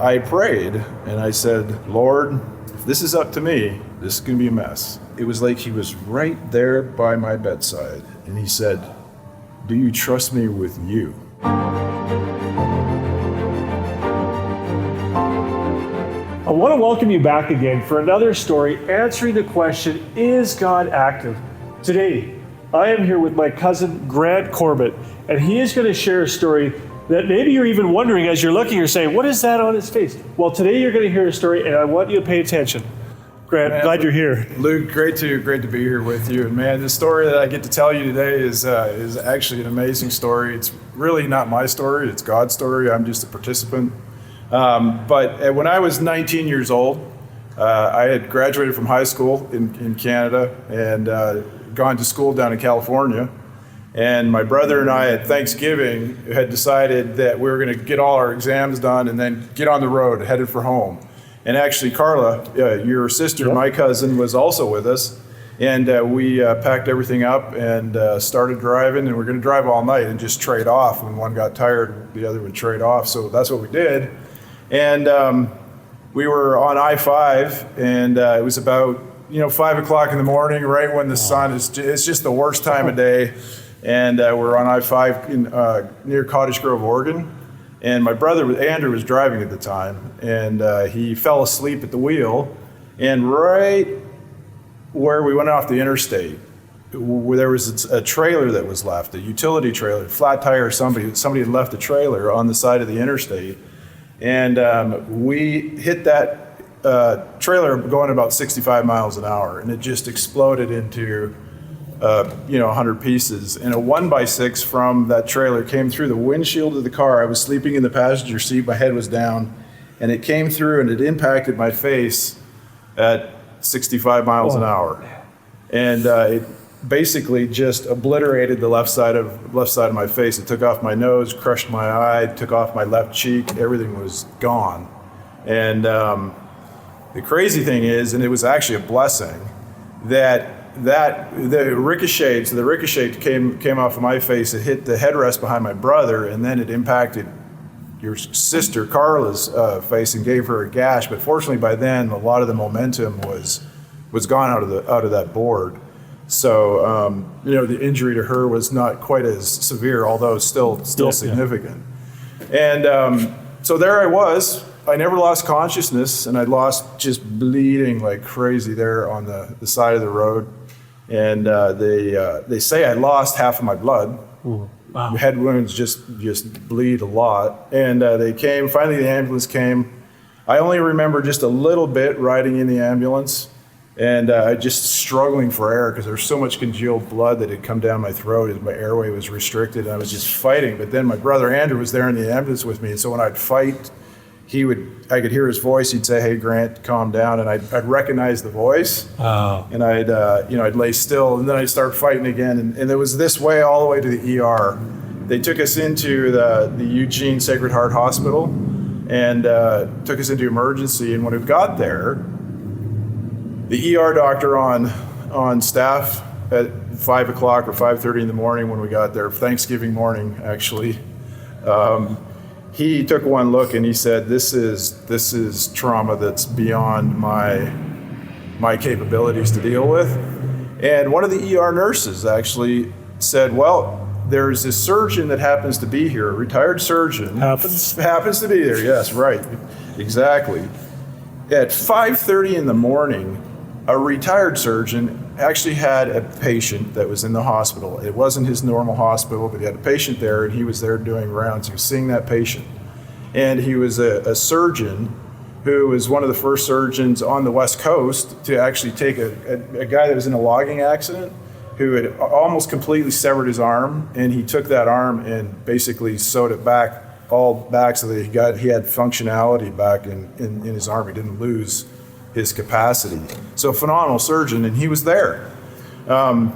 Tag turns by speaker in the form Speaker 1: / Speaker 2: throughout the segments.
Speaker 1: I prayed and I said, Lord, if this is up to me, this is going to be a mess. It was like he was right there by my bedside. And he said, do you trust me with you?
Speaker 2: I want to welcome you back again for another story answering the question, is God active? Today, I am here with my cousin Grant Corbett, and he is going to share a story that maybe you're even wondering as you're looking, you're saying, what is that on his face? Well, today you're going to hear a story, and I want you to pay attention. Grant, glad you're here.
Speaker 1: Luke, great to be here with you. And man, the story that I get to tell you today is actually an amazing story. It's really not my story, it's God's story. I'm just a participant. But when I was 19 years old, I had graduated from high school in Canada and gone to school down in California. And my brother and I at Thanksgiving had decided that we were going to get all our exams done and then get on the road, headed for home. And actually, Carla, your sister, my cousin, was also with us. And we packed everything up and started driving. And we're going to drive all night and just trade off. When one got tired, the other would trade off. So that's what we did. And we were on I-5, and it was about 5 o'clock in the morning, right when the sun it's just the worst time of day. And we're on I-5 near Cottage Grove, Oregon. And my brother, Andrew, was driving at the time. And he fell asleep at the wheel. And right where we went off the interstate, where there was a trailer that was left, a utility trailer, flat tire, somebody had left a trailer on the side of the interstate. And we hit that trailer going about 65 miles an hour. And it just exploded into 100 pieces. And a 1x6 from that trailer came through the windshield of the car. I was sleeping in the passenger seat, my head was down, and it came through and it impacted my face at 65 miles an hour. And it basically just obliterated the left side of my face. It took off my nose, crushed my eye, took off my left cheek, everything was gone. And the crazy thing is, and it was actually a blessing, that the ricochet came off of my face. It hit the headrest behind my brother, and then it impacted your sister Carla's face and gave her a gash. But fortunately, by then a lot of the momentum was gone out of that board. So the injury to her was not quite as severe, although still significant. And so there I was. I never lost consciousness, and I lost just bleeding like crazy there on the side of the road. And they say I lost half of my blood.
Speaker 2: Ooh, wow.
Speaker 1: Head wounds just bleed a lot. And finally the ambulance came. I only remember just a little bit riding in the ambulance and just struggling for air because there was so much congealed blood that had come down my throat as my airway was restricted, and I was just fighting. But then my brother Andrew was there in the ambulance with me, and so when I'd fight, I could hear his voice. He'd say, "Hey, Grant, calm down," and I'd recognize the voice.
Speaker 2: Oh.
Speaker 1: And I'd lay still, and then I'd start fighting again. And it was this way all the way to the ER. They took us into the Eugene Sacred Heart Hospital, and took us into emergency. And when we got there, the ER doctor on staff at 5 o'clock or 5:30 in the morning when we got there, Thanksgiving morning actually. He took one look and he said, this is trauma that's beyond my capabilities to deal with. And one of the ER nurses actually said, well, there's this surgeon that happens to be here, a retired surgeon. Happens to be there, yes, right, exactly. At 5:30 in the morning, a retired surgeon actually had a patient that was in the hospital. It wasn't his normal hospital, but he had a patient there, and he was there doing rounds. He was seeing that patient. And he was a surgeon who was one of the first surgeons on the West Coast to actually take a guy that was in a logging accident who had almost completely severed his arm, and he took that arm and basically sewed it all back so that he had functionality back in his arm. He didn't lose his capacity. So phenomenal surgeon, and he was there. God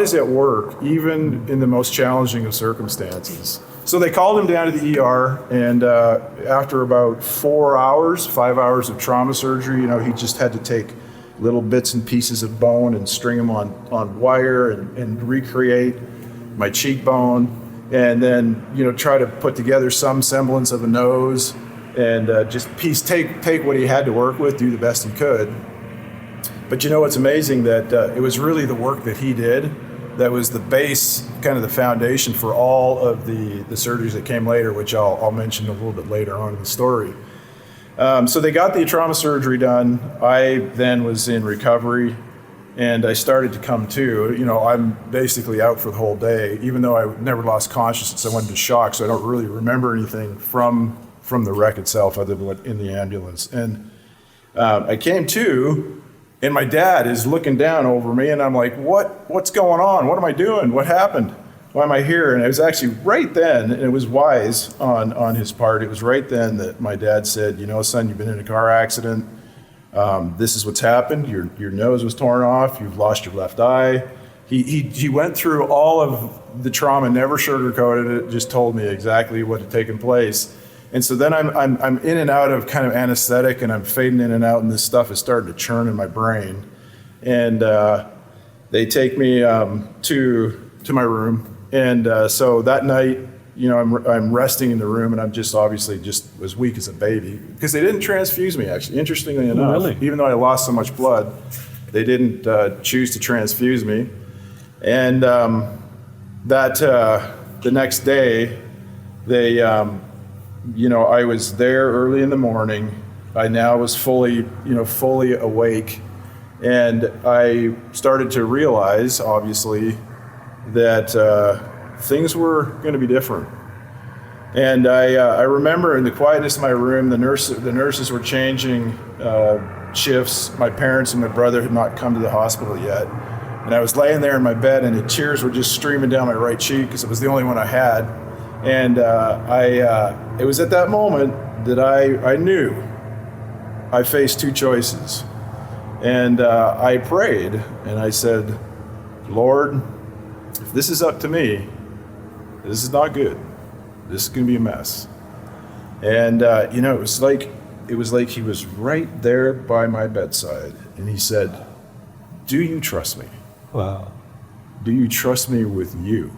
Speaker 1: is at work even in the most challenging of circumstances. So they called him down to the ER, and after about 5 hours of trauma surgery, he just had to take little bits and pieces of bone and string them on wire and recreate my cheekbone. and then, try to put together some semblance of a nose, and just take what he had to work with, do the best he could. But what's amazing, that it was really the work that he did that was the base, kind of the foundation for all of the surgeries that came later, which I'll mention a little bit later on in the story. So they got the trauma surgery done. I then was in recovery, and I started to come to. I'm basically out for the whole day, even though I never lost consciousness. I went into shock, so I don't really remember anything from the wreck itself other than what in the ambulance. And I came to, and my dad is looking down over me, and I'm like, what's going on? What am I doing? What happened? Why am I here? And it was actually right then, and it was wise on his part, it was right then that my dad said, son, you've been in a car accident. This is what's happened. Your nose was torn off. You've lost your left eye. He went through all of the trauma, never sugarcoated it, just told me exactly what had taken place. And so then I'm in and out of kind of anesthetic, and I'm fading in and out, and this stuff is starting to churn in my brain. And they take me to my room. And so that night, I'm resting in the room, and I'm just obviously just as weak as a baby, because they didn't transfuse me, actually. Interestingly enough,
Speaker 2: really?
Speaker 1: Even though I lost so much blood, they didn't choose to transfuse me. And the next day, they, I was there early in the morning. I now was fully awake, and I started to realize, obviously, that things were going to be different. And I remember in the quietness of my room, the nurses were changing shifts. My parents and my brother had not come to the hospital yet. And I was laying there in my bed, and the tears were just streaming down my right cheek because it was the only one I had. And it was at that moment that I knew I faced two choices. And I prayed, and I said, Lord, if this is up to me, this is not good. This is going to be a mess. And it was like he was right there by my bedside, and he said, "Do you trust me?
Speaker 2: Wow.
Speaker 1: Do you trust me with you?"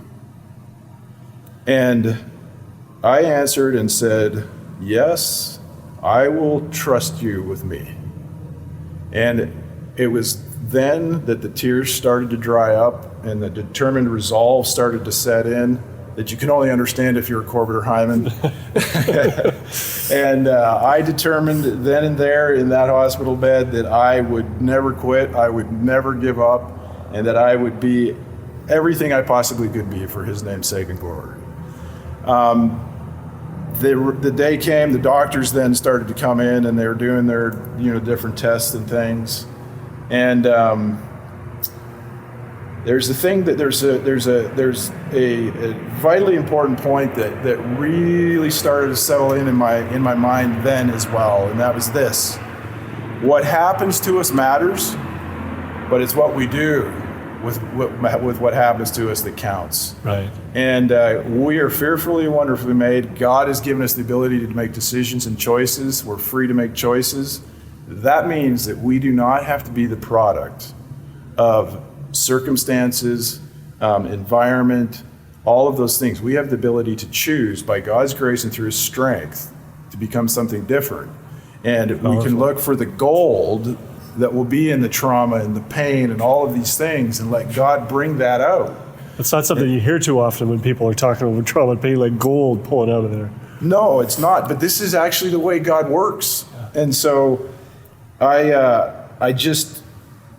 Speaker 1: And I answered and said, "Yes, I will trust you with me." And it was then that the tears started to dry up, and the determined resolve started to set in that you can only understand if you're Corbett or Hyman. And I determined then and there in that hospital bed that I would never quit, I would never give up, and that I would be everything I possibly could be for his name's sake and glory. The day came, the doctors then started to come in, and they were doing their different tests and things. And there's a vitally important point that really started to settle in my mind then as well, and that was this: what happens to us matters, but it's what we do with what happens to us that counts.
Speaker 2: Right.
Speaker 1: And we are fearfully and wonderfully made. God has given us the ability to make decisions and choices. We're free to make choices. That means that we do not have to be the product of circumstances, environment, all of those things. We have the ability to choose by God's grace and through his strength to become something different. And we can look for the gold that will be in the trauma and the pain and all of these things, and let God bring that out.
Speaker 2: It's not something you hear too often when people are talking about trauma and pain, like gold pulling out of there.
Speaker 1: No, it's not. But this is actually the way God works. And so I just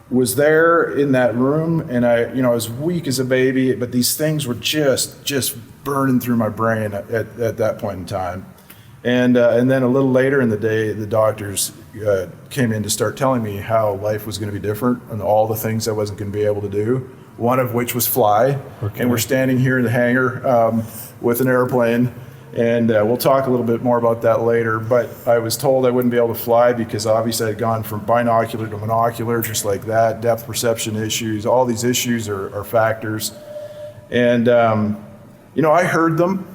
Speaker 1: was there in that room, and I was weak as a baby, but these things were just burning through my brain at that point in time. And then a little later in the day, the doctors came in to start telling me how life was going to be different and all the things I wasn't going to be able to do, one of which was fly. Okay. And we're standing here in the hangar with an airplane, and we'll talk a little bit more about that later. But I was told I wouldn't be able to fly because obviously I had gone from binocular to monocular, just like that, depth perception issues, all these issues are factors. And, I heard them,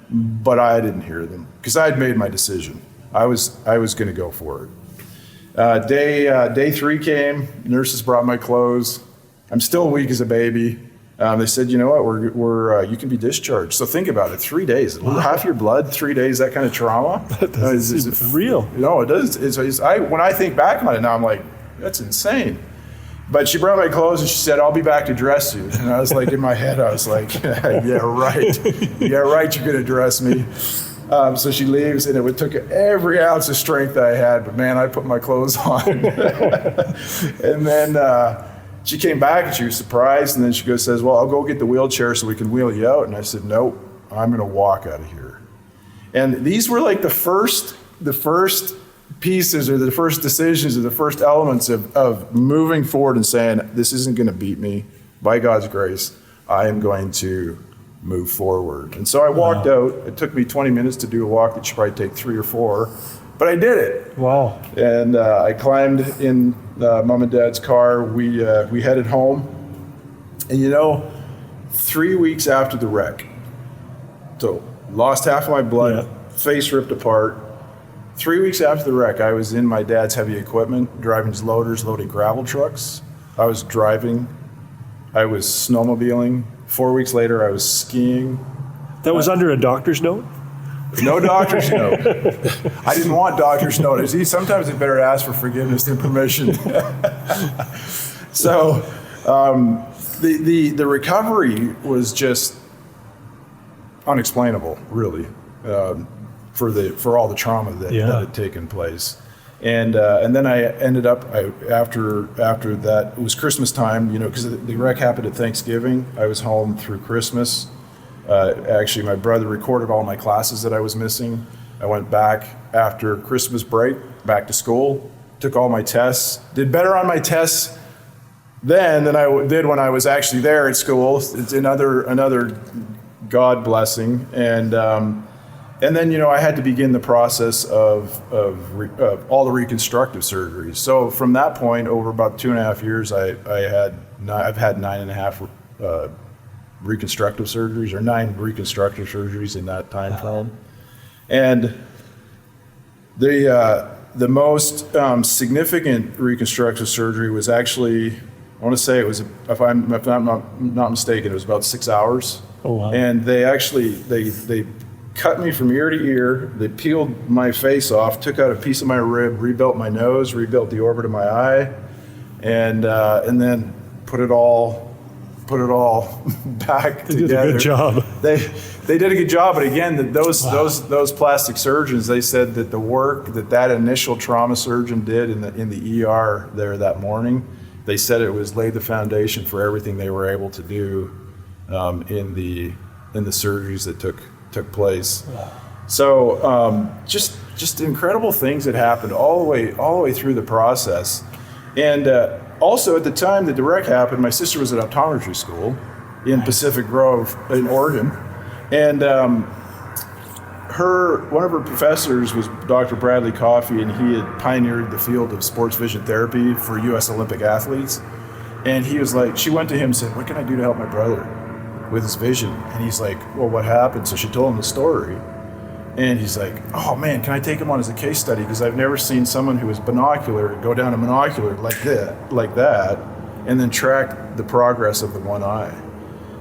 Speaker 1: but I didn't hear them because I had made my decision. I was going to go for it. Day 3 came. Nurses brought my clothes. I'm still weak as a baby. They said, you know what, we're you can be discharged. So think about it, 3 days, half your blood, 3 days, that kind of trauma.
Speaker 2: It's real.
Speaker 1: No, it does. When I think back on it now, I'm like, that's insane. But she brought my clothes and she said, I'll be back to dress you. And I was like, in my head, I was like, yeah, right. Yeah, right, you're going to dress me. So she leaves, and it took every ounce of strength I had, but man, I put my clothes on. And then she came back and she was surprised, and then she says, well, I'll go get the wheelchair so we can wheel you out. And I said, nope, I'm going to walk out of here. And these were like the first pieces or the first decisions or the first elements of moving forward and saying, this isn't going to beat me. By God's grace, I am going to move forward. And so I walked out. It took me 20 minutes to do a walk that should probably take 3 or 4, but I did it.
Speaker 2: Wow.
Speaker 1: And I climbed in Mom and Dad's car. We headed home. And 3 weeks after the wreck, so lost half of my blood, face ripped apart. 3 weeks after the wreck, I was in my dad's heavy equipment, driving his loaders, loading gravel trucks. I was driving. I was snowmobiling. 4 weeks later, I was skiing.
Speaker 2: That was under a doctor's note?
Speaker 1: No doctor's note. I didn't want doctor's note. Sometimes it's better to ask for forgiveness than permission. So the recovery was just unexplainable, really, for all the trauma that had taken place. And then I ended up after that, it was Christmas time, because the wreck happened at Thanksgiving. I was home through Christmas. Actually, my brother recorded all my classes that I was missing. I went back after Christmas break, back to school, took all my tests, did better on my tests then than I did when I was actually there at school. It's another God blessing. And then, I had to begin the process of all the reconstructive surgeries. So from that point, over about 2.5 years, I've had 9.5 reconstructive surgeries, or 9 reconstructive surgeries in that time frame. And the most significant reconstructive surgery was actually, I want to say it was, if I'm not mistaken, it was about 6 hours.
Speaker 2: Oh, wow.
Speaker 1: And they actually, they cut me from ear to ear. They peeled my face off, took out a piece of my rib, rebuilt my nose, rebuilt the orbit of my eye, and then put it all back together.
Speaker 2: They did a good job.
Speaker 1: They did a good job, but again, those plastic surgeons, they said that the work that initial trauma surgeon did in the ER there that morning, they said it was laid the foundation for everything they were able to do in the surgeries that took place. So just incredible things that happened all the way through the process. And also at the time that the wreck happened, my sister was at optometry school in Pacific Grove in Oregon. And one of her professors was Dr. Bradley Coffey, and he had pioneered the field of sports vision therapy for U.S. Olympic athletes. And he was like, she went to him and said, what can I do to help my brother with his vision? And he's like, well, what happened? So she told him the story. And he's like, oh man, can I take him on as a case study? Because I've never seen someone who was binocular go down a monocular like that, and then track the progress of the one eye.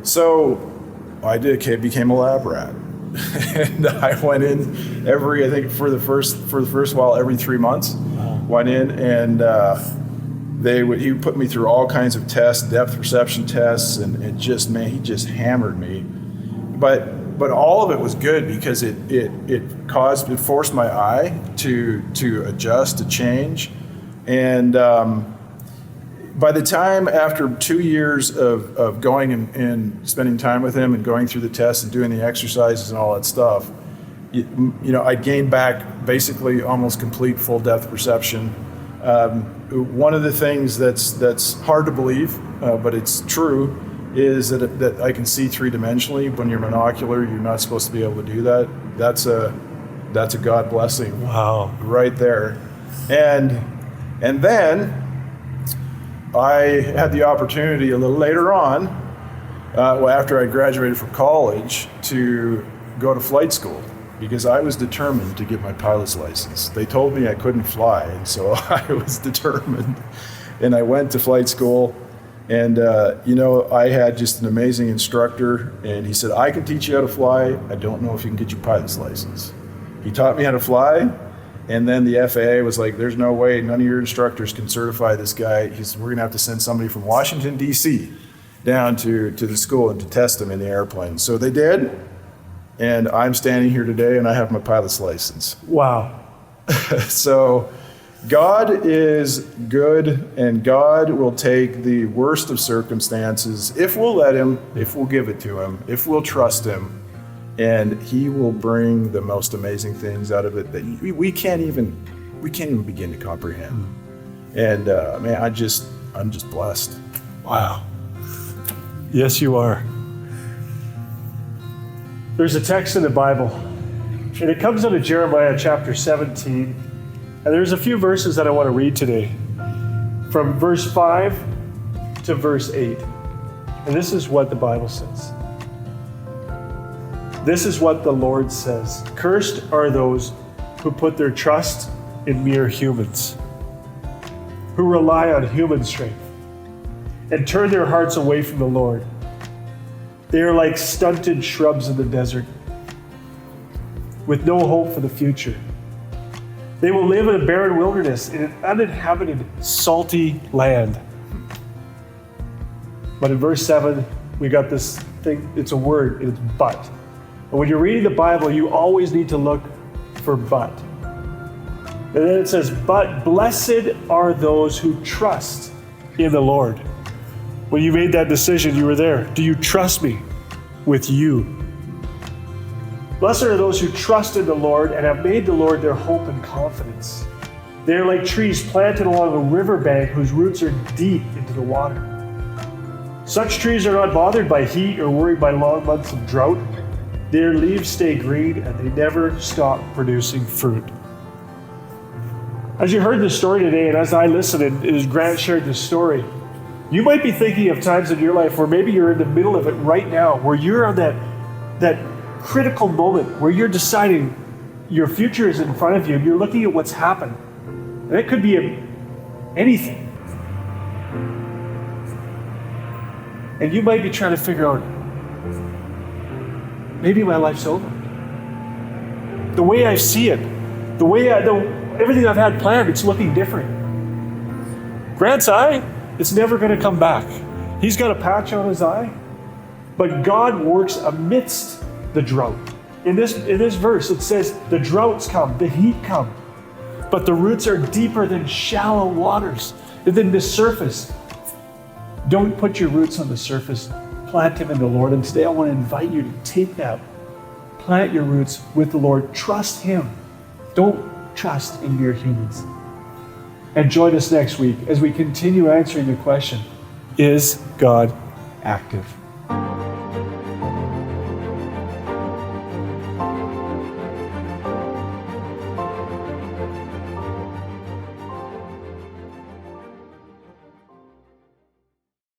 Speaker 1: So I became a lab rat. And I went in for the first while, every 3 months. Went in, and he put me through all kinds of tests, depth perception tests, and he just hammered me. But all of it was good because it forced my eye to adjust, to change. And by the time, after 2 years of going and spending time with him and going through the tests and doing the exercises and all that stuff, I gained back basically almost complete full depth perception. One of the things that's hard to believe, but it's true, is that I can see 3-dimensionally. When you're monocular, you're not supposed to be able to do that. That's a God blessing.
Speaker 2: Wow.
Speaker 1: Right there. And then I had the opportunity a little later on, after I graduated from college, to go to flight school, because I was determined to get my pilot's license. They told me I couldn't fly, and so I was determined. And I went to flight school, And, I had just an amazing instructor, and he said, I can teach you how to fly. I don't know if you can get your pilot's license. He taught me how to fly, and then the FAA was like, there's no way, none of your instructors can certify this guy. He said, we're going to have to send somebody from Washington, D.C. down to the school and to test him in the airplane. So they did, and I'm standing here today, and I have my pilot's license.
Speaker 2: Wow.
Speaker 1: So God is good, and God will take the worst of circumstances if we'll let him, if we'll give it to him, if we'll trust him, and he will bring the most amazing things out of it that we can't even begin to comprehend. And man, I'm just blessed.
Speaker 2: Wow. Yes, you are. There's a text in the Bible, and it comes out of Jeremiah chapter 17. And there's a few verses that I want to read today, from verse 5 to verse 8. And this is what the Bible says. This is what the Lord says. Cursed are those who put their trust in mere humans, who rely on human strength, and turn their hearts away from the Lord. They are like stunted shrubs in the desert, with no hope for the future. They will live in a barren wilderness, in an uninhabited, salty land. But in verse 7, we got this thing, it's a word, it's but. And when you're reading the Bible, you always need to look for but. And then it says, but blessed are those who trust in the Lord. When you made that decision, you were there. Do you trust me with you? Blessed are those who trust in the Lord and have made the Lord their hope and confidence. They are like trees planted along a riverbank whose roots are deep into the water. Such trees are not bothered by heat or worried by long months of drought. Their leaves stay green and they never stop producing fruit. As you heard this story today, and as I listened, and as Grant shared this story, you might be thinking of times in your life where maybe you're in the middle of it right now, where you're on that critical moment where you're deciding your future is in front of you and you're looking at what's happened. And it could be anything. And you might be trying to figure out, maybe my life's over. The way I see it, everything I've had planned, it's looking different. Grant's eye, it's never going to come back. He's got a patch on his eye, but God works amidst the drought. In this verse, it says the droughts come, the heat come, but the roots are deeper than shallow waters, than the surface. Don't put your roots on the surface. Plant them in the Lord. And today I want to invite you to take that. Plant your roots with the Lord. Trust him. Don't trust in mere humans. And join us next week as we continue answering the question, is God active?